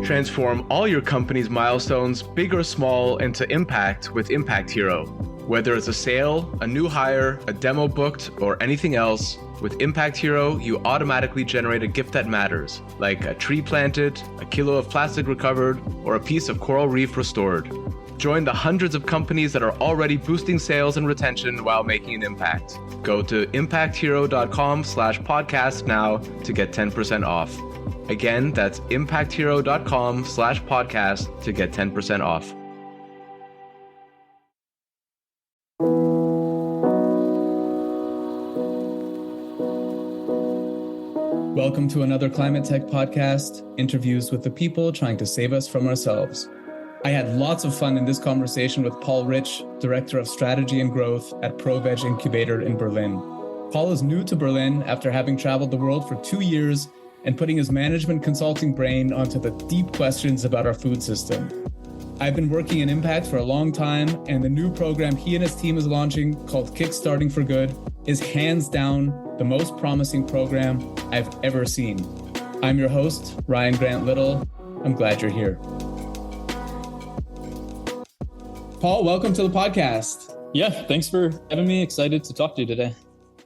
Transform all your company's milestones, big or small, into impact with Impact Hero. Whether it's a sale, a new hire, a demo booked, or anything else, with Impact Hero, you automatically generate a gift that matters, like a tree planted, a kilo of plastic recovered, or a piece of coral reef restored. Join the hundreds of companies that are already boosting sales and retention while making an impact. Go to impacthero.com/podcast now to get 10% off. Again, that's impacthero.com/podcast to get 10% off. Welcome to another Climate Tech podcast, interviews with the people trying to save us from ourselves. I had lots of fun in this conversation with Paul Ritch, Director of Strategy and Growth at ProVeg Incubator in Berlin. Paul is new to Berlin after having traveled the world for 2 years and putting his management consulting brain onto the deep questions about our food system. I've been working in Impact for a long time, and the new program he and his team is launching, called Kickstarting for Good, is hands down the most promising program I've ever seen. I'm your host, Ryan Grant Little. I'm glad you're here. Paul, welcome to the podcast. Yeah, thanks for having me. Excited to talk to you today.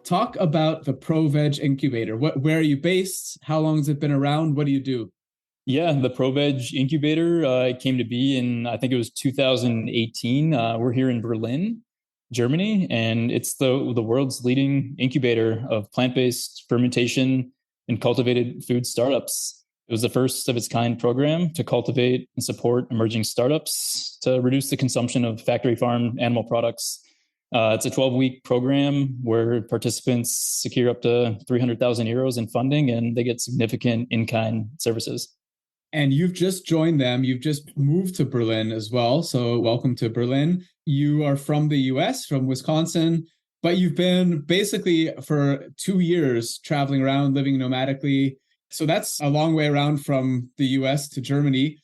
Talk about the ProVeg Incubator. Where are you based? How long has it been around? What do you do? Yeah, the ProVeg Incubator came to be in, I think it was 2018. We're here in Berlin, Germany, and it's the world's leading incubator of plant-based fermentation and cultivated food startups. It was the first of its kind program to cultivate and support emerging startups to reduce the consumption of factory farmed animal products. It's a 12-week program where participants secure up to 300,000 euros in funding, and they get significant in-kind services. And you've just joined them. You've just moved to Berlin as well. So welcome to Berlin. You are from the US, from Wisconsin, but you've been basically for 2 years traveling around, living nomadically. So that's a long way around from the US to Germany.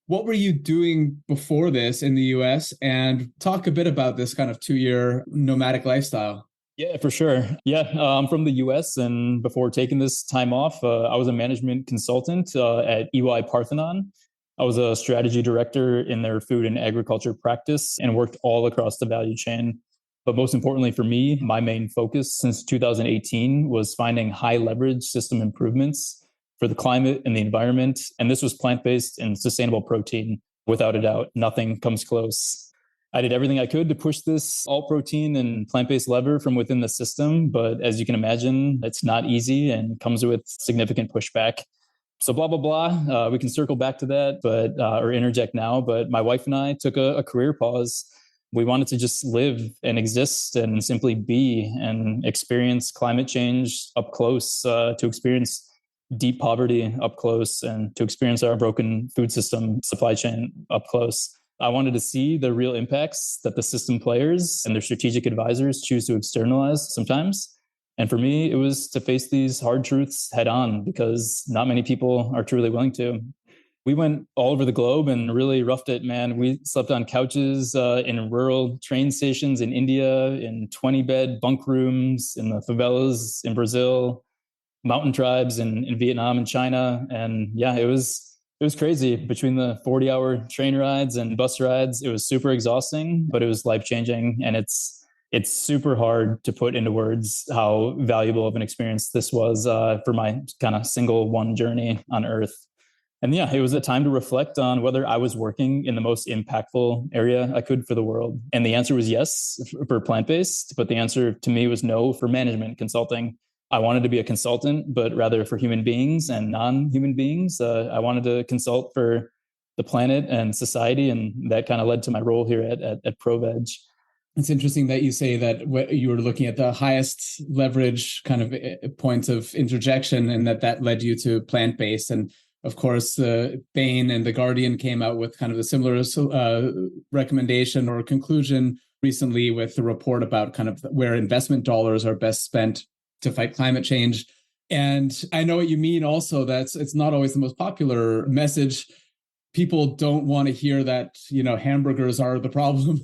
What were you doing before this in the US? And talk a bit about this kind of 2-year nomadic lifestyle. Yeah, for sure. Yeah, I'm from the US. And before taking this time off, I was a management consultant at EY Parthenon. I was a strategy director in their food and agriculture practice and worked all across the value chain. But most importantly for me, my main focus since 2018 was finding high leverage system improvements for the climate and the environment. And this was plant-based and sustainable protein, without a doubt. Nothing comes close. I did everything I could to push this all protein and plant-based lever from within the system. But as you can imagine, it's not easy and comes with significant pushback. So blah, blah, blah. We can circle back to that, but or interject now. But my wife and I took a career pause. We wanted to just live and exist and simply be and experience climate change up close, to experience deep poverty up close, and to experience our broken food system supply chain up close. I wanted to see the real impacts that the system players and their strategic advisors choose to externalize sometimes. And for me, it was to face these hard truths head on, because not many people are truly willing to. We went all over the globe and really roughed it, man. We slept on couches in rural train stations in India, in 20-bed bunk rooms, in the favelas in Brazil, mountain tribes in Vietnam and China. And yeah, it was crazy. Between the 40-hour train rides and bus rides, it was super exhausting, but it was life-changing. And it's super hard to put into words how valuable of an experience this was for my kind of single one journey on Earth. And yeah, it was a time to reflect on whether I was working in the most impactful area I could for the world. And the answer was yes for plant-based, but the answer to me was no for management consulting. I wanted to be a consultant, but rather for human beings and non-human beings. I wanted to consult for the planet and society, and that kind of led to my role here at ProVeg. It's interesting that you say that you were looking at the highest leverage kind of points of interjection, and that led you to plant-based. And of course, Bain and The Guardian came out with kind of a similar recommendation or conclusion recently with the report about kind of where investment dollars are best spent to fight climate change. And I know what you mean also, that it's not always the most popular message. People don't want to hear that, hamburgers are the problem.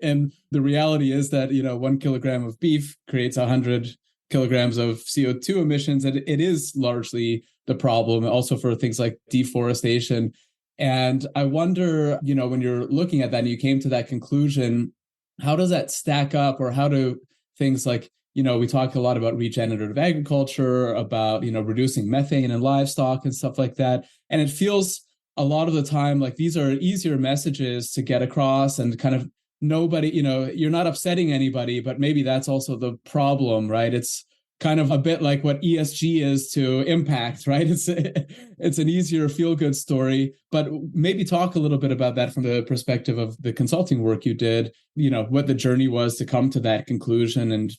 And the reality is that, 1 kilogram of beef creates 100 kilograms of CO2 emissions. And it is largely the problem also for things like deforestation. And I wonder, when you're looking at that and you came to that conclusion, how does that stack up, or how do things like, we talk a lot about regenerative agriculture, about, reducing methane in livestock and stuff like that. And it feels a lot of the time like these are easier messages to get across, and kind of nobody, you're not upsetting anybody, but maybe that's also the problem, right? It's kind of a bit like what ESG is to impact, right? It's an easier feel-good story, but maybe talk a little bit about that from the perspective of the consulting work you did, what the journey was to come to that conclusion, and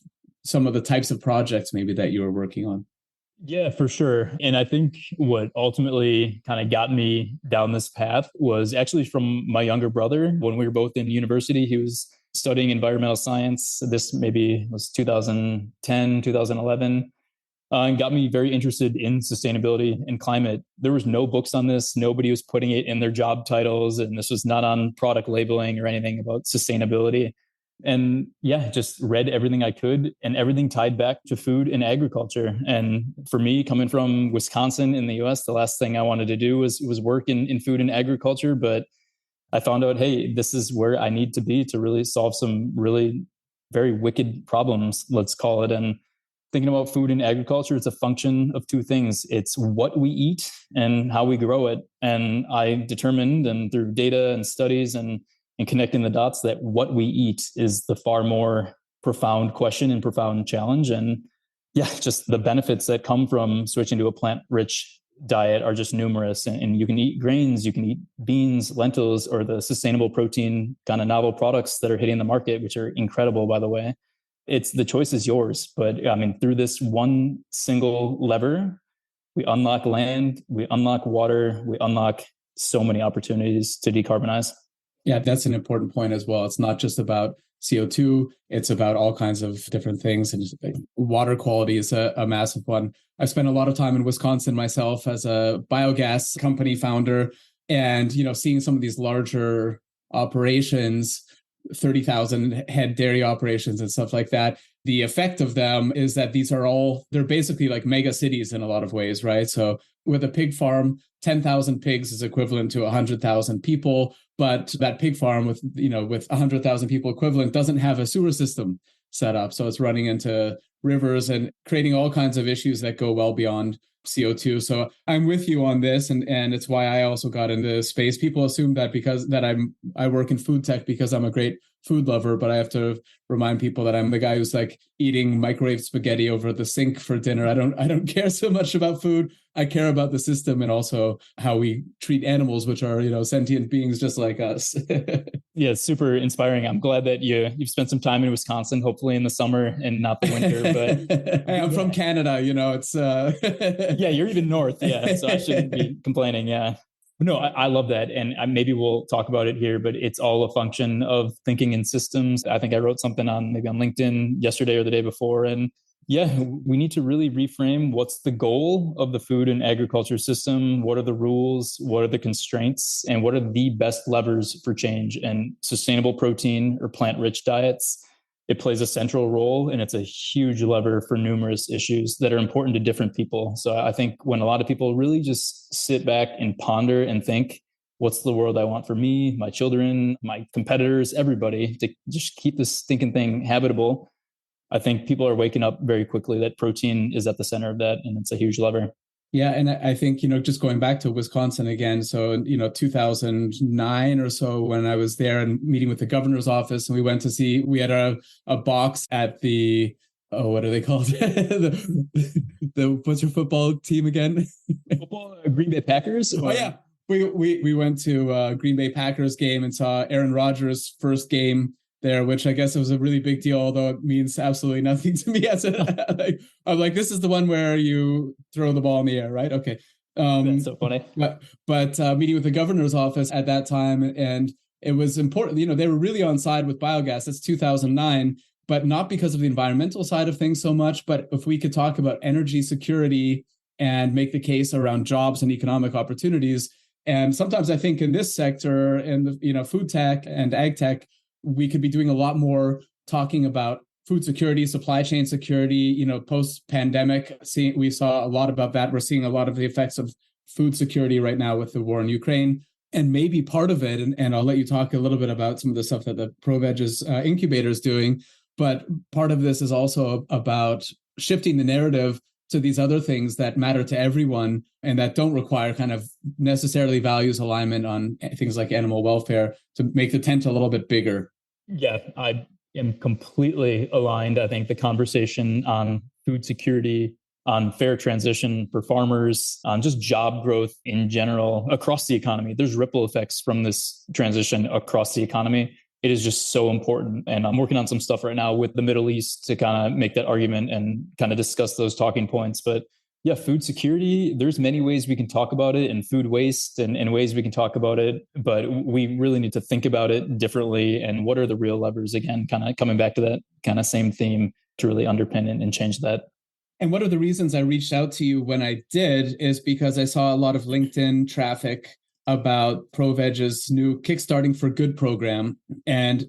some of the types of projects maybe that you were working on. Yeah, for sure. And I think what ultimately kind of got me down this path was actually from my younger brother. When we were both in university, he was studying environmental science. This maybe was 2010, 2011, and got me very interested in sustainability and climate. There was no books on this. Nobody was putting it in their job titles, and this was not on product labeling or anything about sustainability. And yeah, just read everything I could, and everything tied back to food and agriculture. And for me, coming from Wisconsin in the US, the last thing I wanted to do was work in food and agriculture. But I found out, hey, this is where I need to be to really solve some really very wicked problems, let's call it. And thinking about food and agriculture, it's a function of two things. It's what we eat and how we grow it. And I determined, and through data and studies and connecting the dots, that what we eat is the far more profound question and profound challenge. And yeah, just the benefits that come from switching to a plant-rich diet are just numerous. And you can eat grains, you can eat beans, lentils, or the sustainable protein kind of novel products that are hitting the market, which are incredible, by the way. The choice is yours. But I mean, through this one single lever, we unlock land, we unlock water, we unlock so many opportunities to decarbonize. Yeah, that's an important point as well. It's not just about CO2, it's about all kinds of different things. And water quality is a massive one. I spent a lot of time in Wisconsin myself as a biogas company founder, and seeing some of these larger operations, 30,000 head dairy operations and stuff like that. The effect of them is that they're basically like mega cities in a lot of ways, right? So with a pig farm, 10,000 pigs is equivalent to 100,000 people. But that pig farm with 100,000 people equivalent doesn't have a sewer system set up. So it's running into rivers and creating all kinds of issues that go well beyond CO2. So I'm with you on this, and it's why I also got into space. People assume that I work in food tech because I'm a great food lover, but I have to remind people that I'm the guy who's like eating microwave spaghetti over the sink for dinner. I don't care so much about food. I care about the system and also how we treat animals, which are, sentient beings just like us. Yeah, it's super inspiring. I'm glad that you've spent some time in Wisconsin, hopefully in the summer and not the winter. But I'm from Canada, it's yeah, you're even north. Yeah, so I shouldn't be complaining. Yeah. No, I love that. And maybe we'll talk about it here, but it's all a function of thinking in systems. I think I wrote something on LinkedIn yesterday or the day before. And yeah, we need to really reframe what's the goal of the food and agriculture system. What are the rules? What are the constraints? And what are the best levers for change? And sustainable protein or plant-rich diets, it plays a central role, and it's a huge lever for numerous issues that are important to different people. So I think when a lot of people really just sit back and ponder and think, what's the world I want for me, my children, my competitors, everybody, to just keep this stinking thing habitable, I think people are waking up very quickly that protein is at the center of that, and it's a huge lever. Yeah. And I think, just going back to Wisconsin again, so, 2009 or so, when I was there and meeting with the governor's office, and we had a box at the, what are they called? the what's your football team again? Football, Green Bay Packers? Oh, yeah. We went to a Green Bay Packers game and saw Aaron Rodgers' first game there, which I guess was a really big deal, although it means absolutely nothing to me. I'm like, this is the one where you throw the ball in the air, right? Okay. That's so funny. But meeting with the governor's office at that time, and it was important, they were really on side with biogas. That's 2009, but not because of the environmental side of things so much, but if we could talk about energy security and make the case around jobs and economic opportunities. And sometimes I think in this sector, in the food tech and ag tech, we could be doing a lot more talking about food security, supply chain security, post-pandemic. We saw a lot about that. We're seeing a lot of the effects of food security right now with the war in Ukraine. And maybe part of it, and I'll let you talk a little bit about some of the stuff that the ProVeg's incubator is doing, but part of this is also about shifting the narrative to these other things that matter to everyone and that don't require kind of necessarily values alignment on things like animal welfare to make the tent a little bit bigger. Yeah, I am completely aligned. I think the conversation on food security, on fair transition for farmers, on just job growth in general across the economy. There's ripple effects from this transition across the economy. It is just so important. And I'm working on some stuff right now with the Middle East to kind of make that argument and kind of discuss those talking points. But yeah, food security, there's many ways we can talk about it, and food waste and ways we can talk about it. But we really need to think about it differently. And what are the real levers? Again, kind of coming back to that kind of same theme to really underpin it and change that. And one of the reasons I reached out to you when I did is because I saw a lot of LinkedIn traffic about ProVeg's new Kickstarting for Good program. And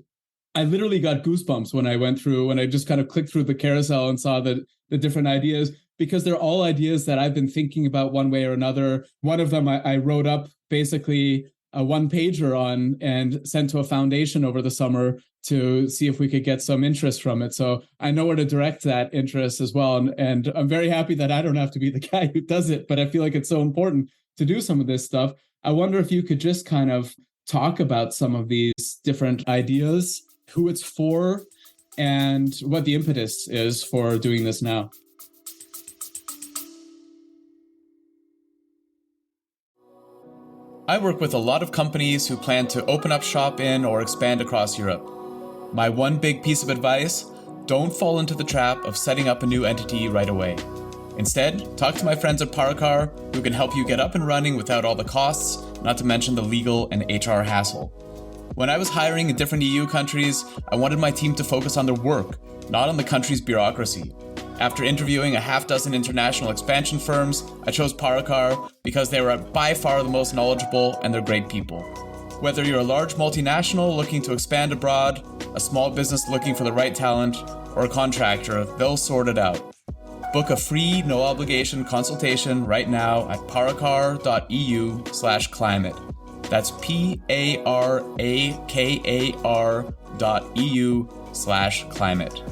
I literally got goosebumps when I just kind of clicked through the carousel and saw the different ideas, because they're all ideas that I've been thinking about one way or another. One of them I wrote up basically a one-pager on and sent to a foundation over the summer to see if we could get some interest from it. So I know where to direct that interest as well. And I'm very happy that I don't have to be the guy who does it, but I feel like it's so important to do some of this stuff. I wonder if you could just kind of talk about some of these different ideas, who it's for, and what the impetus is for doing this now. I work with a lot of companies who plan to open up shop in or expand across Europe. My one big piece of advice: don't fall into the trap of setting up a new entity right away. Instead, talk to my friends at Paracar, who can help you get up and running without all the costs, not to mention the legal and HR hassle. When I was hiring in different EU countries, I wanted my team to focus on their work, not on the country's bureaucracy. After interviewing a half dozen international expansion firms, I chose Paracar because they were by far the most knowledgeable, and they're great people. Whether you're a large multinational looking to expand abroad, a small business looking for the right talent, or a contractor, they'll sort it out. Book a free, no-obligation consultation right now at paracar.eu/climate. That's PARAKAR.eu/climate.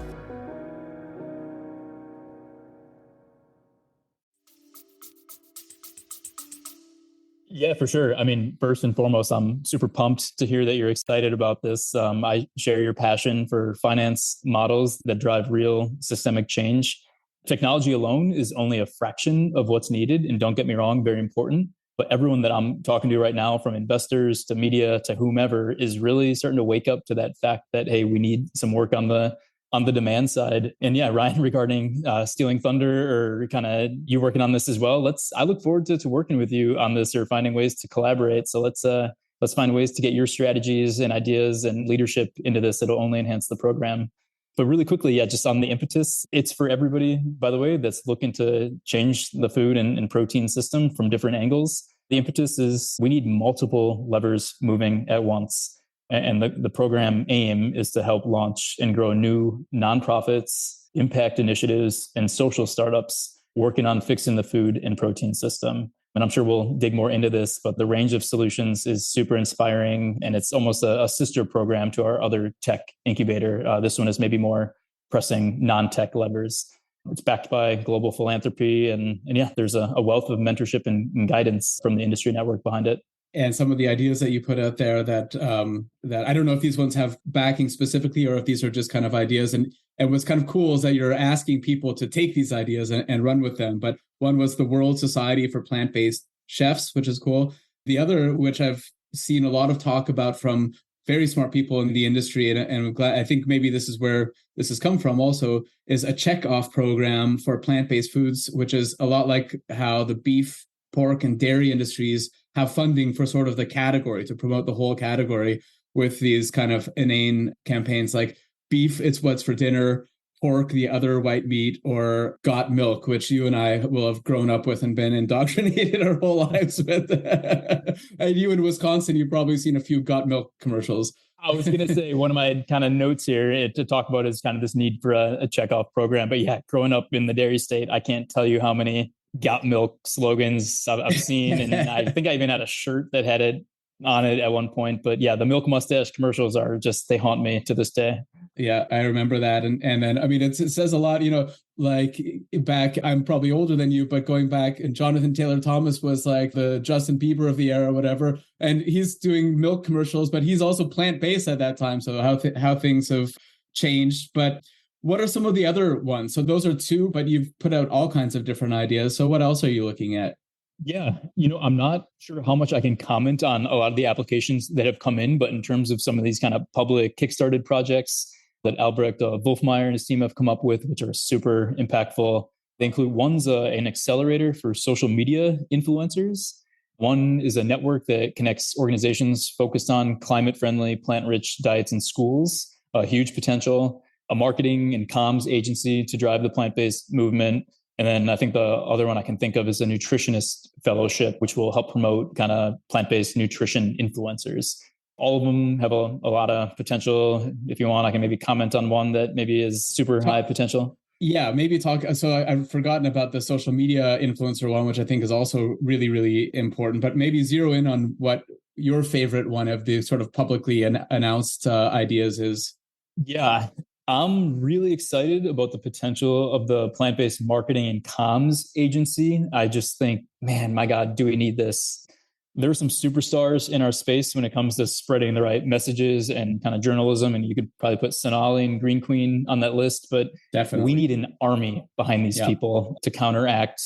Yeah, for sure. I mean, first and foremost, I'm super pumped to hear that you're excited about this. I share your passion for finance models that drive real systemic change. Technology alone is only a fraction of what's needed. And don't get me wrong, very important. But everyone that I'm talking to right now, from investors to media to whomever, is really starting to wake up to that fact that, hey, we need some work on the demand side. And yeah, Ryan, regarding stealing thunder, or kind of you working on this as well, I look forward to working with you on this, or finding ways to collaborate. So let's find ways to get your strategies and ideas and leadership into this. It'll only enhance the program. But really quickly, yeah, just on the impetus, it's for everybody, by the way, that's looking to change the food and protein system from different angles. The impetus is we need multiple levers moving at once. And the program aim is to help launch and grow new nonprofits, impact initiatives, and social startups working on fixing the food and protein system. And I'm sure we'll dig more into this, but the range of solutions is super inspiring. And it's almost a sister program to our other tech incubator. This one is maybe more pressing non-tech levers. It's backed by global philanthropy. And yeah, there's a wealth of mentorship and guidance from the industry network behind it. And some of the ideas that you put out there that I don't know if these ones have backing specifically, or if these are just kind of ideas. And what's kind of cool is that you're asking people to take these ideas and run with them. But one was the World Society for Plant-Based Chefs, which is cool. The other, which I've seen a lot of talk about from very smart people in the industry, and I'm glad, I think maybe this is where this has come from also, is a Checkoff program for plant-based foods, which is a lot like how the beef, pork, and dairy industries have funding for sort of the category, to promote the whole category, with these kind of inane campaigns like beef, it's what's for dinner, pork, the other white meat, or got milk, which you and I will have grown up with and been indoctrinated our whole lives with. And you in Wisconsin, you've probably seen a few got milk commercials. I was going to say, one of my kind of notes here to talk about is kind of this need for a checkoff program. But yeah, growing up in the dairy state, I can't tell you how many got milk slogans I've seen. And I think I even had a shirt that had it on it at one point. But yeah, the milk mustache commercials are just, they haunt me to this day. Yeah, I remember that. And then, I mean, it says a lot, like back, I'm probably older than you, but going back, and Jonathan Taylor Thomas was like the Justin Bieber of the era, whatever. And he's doing milk commercials, but he's also plant-based at that time. So how things have changed. But what are some of the other ones? So those are two, but you've put out all kinds of different ideas. So what else are you looking at? Yeah, I'm not sure how much I can comment on a lot of the applications that have come in, but in terms of some of these kind of public kickstarted projects that Albrecht Wolfmeyer and his team have come up with, which are super impactful. They include one's an accelerator for social media influencers. One is a network that connects organizations focused on climate-friendly, plant-rich diets in schools, a huge potential. A marketing and comms agency to drive the plant-based movement. And then I think the other one I can think of is a Nutritionists Fellowship, which will help promote kind of plant-based nutrition influencers. All of them have a lot of potential. If you want, I can maybe comment on one that maybe is super high potential. Yeah, maybe talk. So I've forgotten about the social media influencer one, which I think is also really, really important, but maybe zero in on what your favorite one of the sort of publicly announced ideas is. Yeah, I'm really excited about the potential of the plant-based marketing and comms agency. I just think, man, my God, do we need this? There are some superstars in our space when it comes to spreading the right messages and kind of journalism. And you could probably put Sonali and Green Queen on that list, but definitely we need an army behind these people to counteract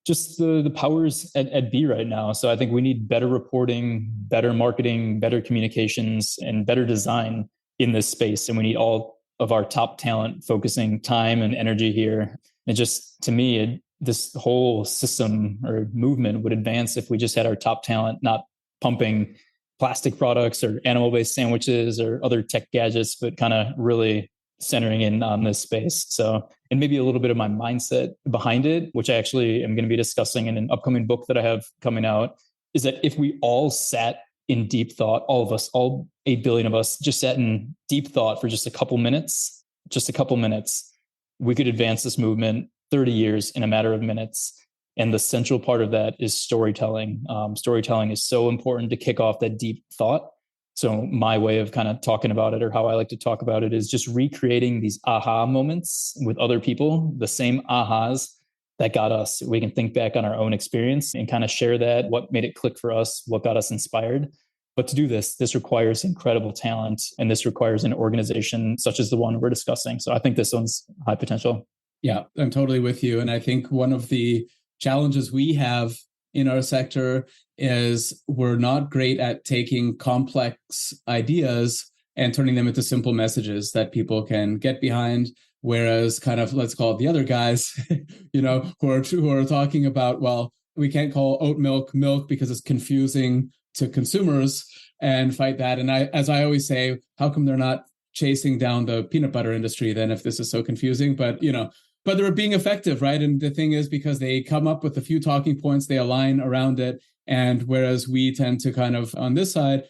just the powers at B right now. So I think we need better reporting, better marketing, better communications, and better design in this space. And we need all of our top talent focusing time and energy here. And just, to me, this whole system or movement would advance if we just had our top talent not pumping plastic products or animal-based sandwiches or other tech gadgets, but kind of really centering in on this space. So, and maybe a little bit of my mindset behind it, which I actually am going to be discussing in an upcoming book that I have coming out, is that if we all sat in deep thought, all of us, all 8 billion of us, just sat in deep thought for just a couple minutes, we could advance this movement 30 years in a matter of minutes. And the central part of that is storytelling. Storytelling is so important to kick off that deep thought. So my way of kind of talking about it, or how I like to talk about it, is just recreating these aha moments with other people, the same ahas that got us. We can think back on our own experience and kind of share that, what made it click for us, what got us inspired. But to do this requires incredible talent, and this requires an organization such as the one we're discussing. So I think this one's high potential. Yeah, I'm totally with you. And I think one of the challenges we have in our sector is we're not great at taking complex ideas and turning them into simple messages that people can get behind. Whereas kind of, let's call it the other guys, who are talking about, well, we can't call oat milk milk because it's confusing to consumers, and fight that. And as I always say, how come they're not chasing down the peanut butter industry then if this is so confusing? But they're being effective, right? And the thing is, because they come up with a few talking points, they align around it. And whereas we tend to kind of, on this side,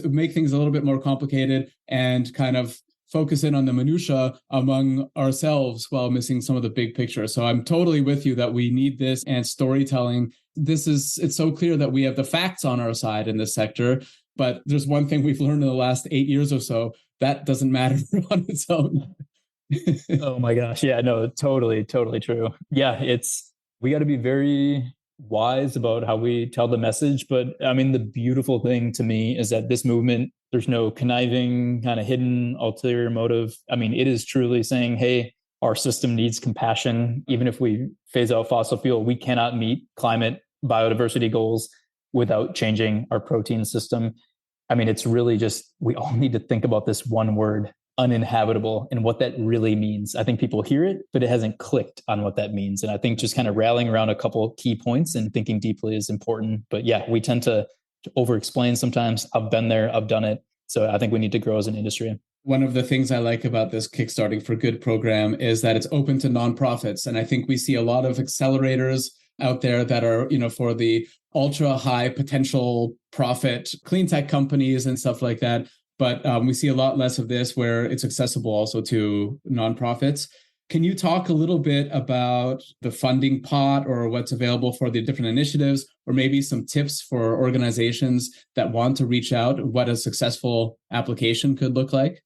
make things a little bit more complicated and kind of focus in on the minutia among ourselves while missing some of the big picture. So I'm totally with you that we need this, and storytelling. It's so clear that we have the facts on our side in this sector, but there's one thing we've learned in the last 8 years or so, that doesn't matter on its own. Oh my gosh. Yeah, no, totally true. Yeah, we got to be very wise about how we tell the message. But I mean, the beautiful thing to me is that this movement, there's no conniving, kind of hidden ulterior motive. I mean, it is truly saying, hey, our system needs compassion. Even if we phase out fossil fuel, we cannot meet climate biodiversity goals without changing our protein system. I mean, it's really just, we all need to think about this one word, uninhabitable, and what that really means. I think people hear it, but it hasn't clicked on what that means. And I think just kind of rallying around a couple key points and thinking deeply is important. But yeah, we tend to over-explain sometimes. I've been there, I've done it. So I think we need to grow as an industry. One of the things I like about this Kickstarting for Good program is that it's open to nonprofits. And I think we see a lot of accelerators out there that are, for the ultra high potential profit clean tech companies and stuff like that. But we see a lot less of this where it's accessible also to nonprofits. Can you talk a little bit about the funding pot or what's available for the different initiatives, or maybe some tips for organizations that want to reach out, what a successful application could look like?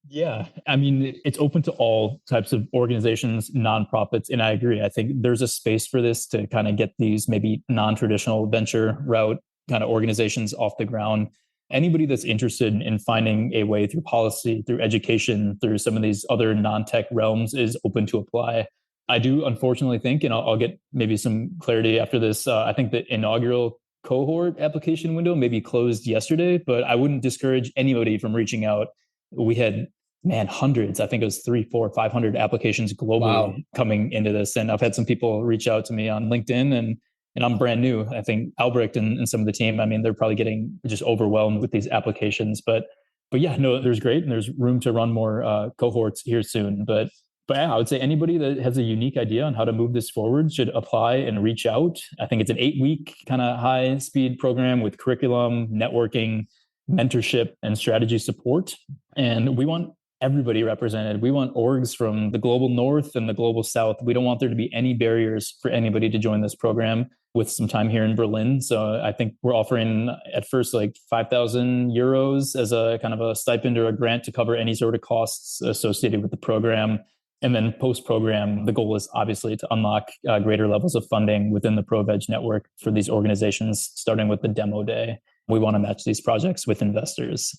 Yeah, I mean, it's open to all types of organizations, nonprofits. And I agree. I think there's a space for this to kind of get these maybe non-traditional venture route kind of organizations off the ground. Anybody that's interested in finding a way through policy, through education, through some of these other non-tech realms is open to apply. I do unfortunately think, and I'll get maybe some clarity after this, I think the inaugural cohort application window maybe closed yesterday, but I wouldn't discourage anybody from reaching out. We had, man, hundreds, I think it was 300, 400, 500 applications globally coming into this. And I've had some people reach out to me on LinkedIn, and I'm brand new. I think Albrecht and some of the team, I mean, they're probably getting just overwhelmed with these applications. But yeah, no, there's great. And there's room to run more cohorts here soon. But yeah, I would say anybody that has a unique idea on how to move this forward should apply and reach out. I think it's an 8-week kind of high speed program with curriculum, networking, mentorship, and strategy support. And we want everybody represented. We want orgs from the global north and the global south. We don't want there to be any barriers for anybody to join this program with some time here in Berlin. So I think we're offering at first like 5,000 euros as a kind of a stipend or a grant to cover any sort of costs associated with the program. And then post-program, the goal is obviously to unlock greater levels of funding within the ProVeg network for these organizations, starting with the demo day. We want to match these projects with investors.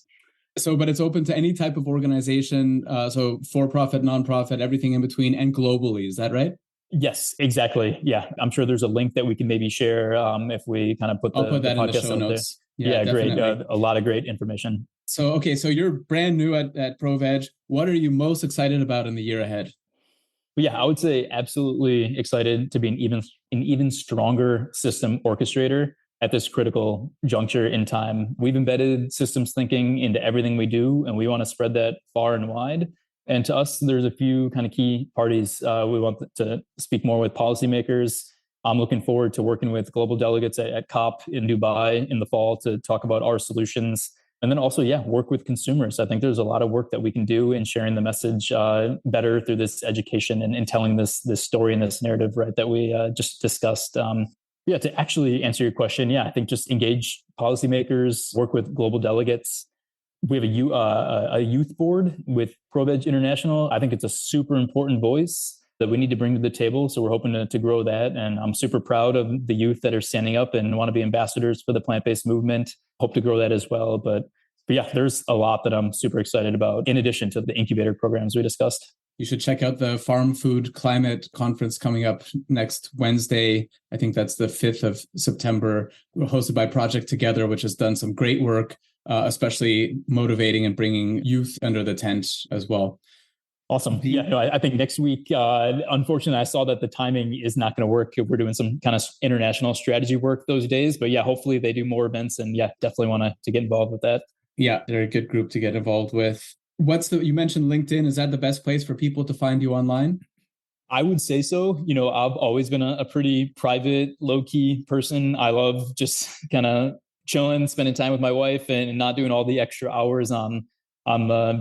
So, but it's open to any type of organization, so for-profit, nonprofit, everything in between, and globally. Is that right? Yes, exactly. Yeah, I'm sure there's a link that we can maybe share if we kind of put I'll put that in the show notes. Yeah, great. A lot of great information. So, okay, so you're brand new at ProVeg. What are you most excited about in the year ahead? Yeah, I would say absolutely excited to be an even stronger system orchestrator at this critical juncture in time. We've embedded systems thinking into everything we do, and we want to spread that far and wide. And to us, there's a few kind of key parties. We want to speak more with policymakers. I'm looking forward to working with global delegates at COP in Dubai in the fall to talk about our solutions. And then also, work with consumers. I think there's a lot of work that we can do in sharing the message better through this education and telling this story and this narrative, right, that we just discussed. To actually answer your question, I think just engage policymakers, work with global delegates. We have a youth board with ProVeg International. I think it's a super important voice that we need to bring to the table. So we're hoping to grow that. And I'm super proud of the youth that are standing up and want to be ambassadors for the plant-based movement. Hope to grow that as well. But there's a lot that I'm super excited about in addition to the incubator programs we discussed. You should check out the Farm Food Climate Conference coming up next Wednesday. I think that's the 5th of September, hosted by Project Together, which has done some great work, especially motivating and bringing youth under the tent as well. Awesome. I think next week, unfortunately, I saw that the timing is not going to work. We're doing some kind of international strategy work those days, but hopefully they do more events, and definitely want to get involved with that. Yeah, they're a good group to get involved with. You mentioned LinkedIn. Is that the best place for people to find you online? I would say so. I've always been a pretty private, low-key person. I love just kind of chilling, spending time with my wife, and not doing all the extra hours on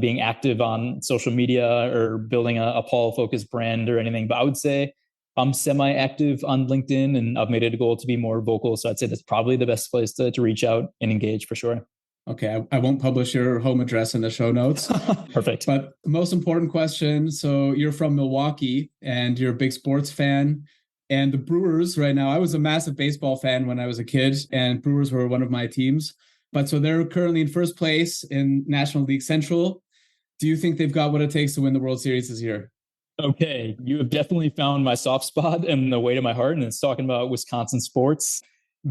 being active on social media or building a Paul-focused brand or anything. But I would say I'm semi-active on LinkedIn, and I've made it a goal to be more vocal. So I'd say that's probably the best place to reach out and engage for sure. Okay, I won't publish your home address in the show notes. Perfect. But the most important question, so you're from Milwaukee and you're a big sports fan. And the Brewers right now, I was a massive baseball fan when I was a kid, and Brewers were one of my teams. But so they're currently in first place in National League Central. Do you think they've got what it takes to win the World Series this year? Okay, you have definitely found my soft spot and the way to my heart, and it's talking about Wisconsin sports.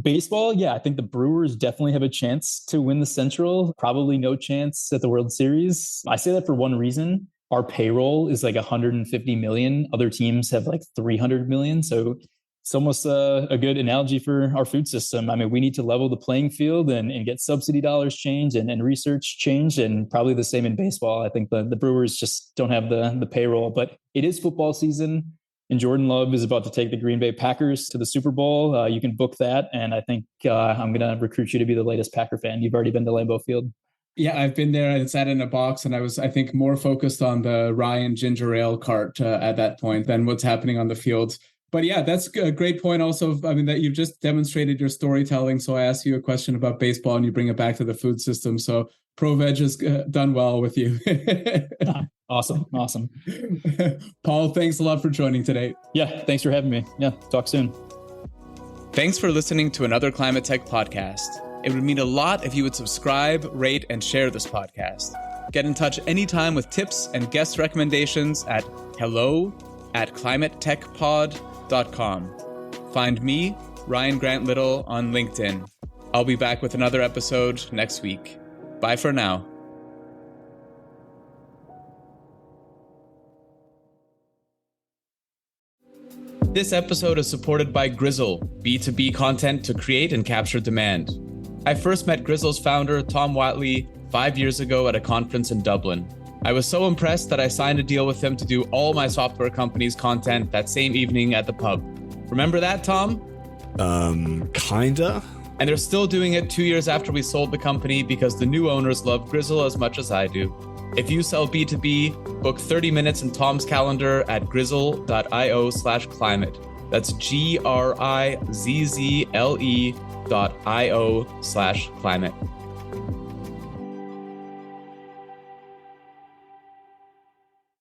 Baseball, I think the Brewers definitely have a chance to win the Central. Probably no chance at the World Series. I say that for one reason. Our payroll is like 150 million. Other teams have like 300 million. So it's almost a good analogy for our food system. I mean, we need to level the playing field and get subsidy dollars changed and research changed, and probably the same in baseball. I think the Brewers just don't have the payroll, but it is football season. And Jordan Love is about to take the Green Bay Packers to the Super Bowl. You can book that. And I think I'm going to recruit you to be the latest Packer fan. You've already been to Lambeau Field. Yeah, I've been there and sat in a box, and I was, I think, more focused on the rye and ginger ale cart at that point than what's happening on the field. But yeah, that's a great point also. I mean, that you've just demonstrated your storytelling. So I asked you a question about baseball and you bring it back to the food system. So ProVeg has done well with you. Awesome. Paul, thanks a lot for joining today. Yeah, thanks for having me. Yeah, talk soon. Thanks for listening to another Climate Tech podcast. It would mean a lot if you would subscribe, rate, and share this podcast. Get in touch anytime with tips and guest recommendations at hello@climatetechpod.com. Find me, Ryan Grant Little, on LinkedIn. I'll be back with another episode next week. Bye for now. This episode is supported by Grizzle, B2B content to create and capture demand. I first met Grizzle's founder, Tom Watley, 5 years ago at a conference in Dublin. I was so impressed that I signed a deal with him to do all my software company's content that same evening at the pub. Remember that, Tom? Kinda. And they're still doing it 2 years after we sold the company because the new owners love Grizzle as much as I do. If you sell B2B, book 30 minutes in Tom's calendar at grizzle.io/climate. That's GRIZZLE.io/climate.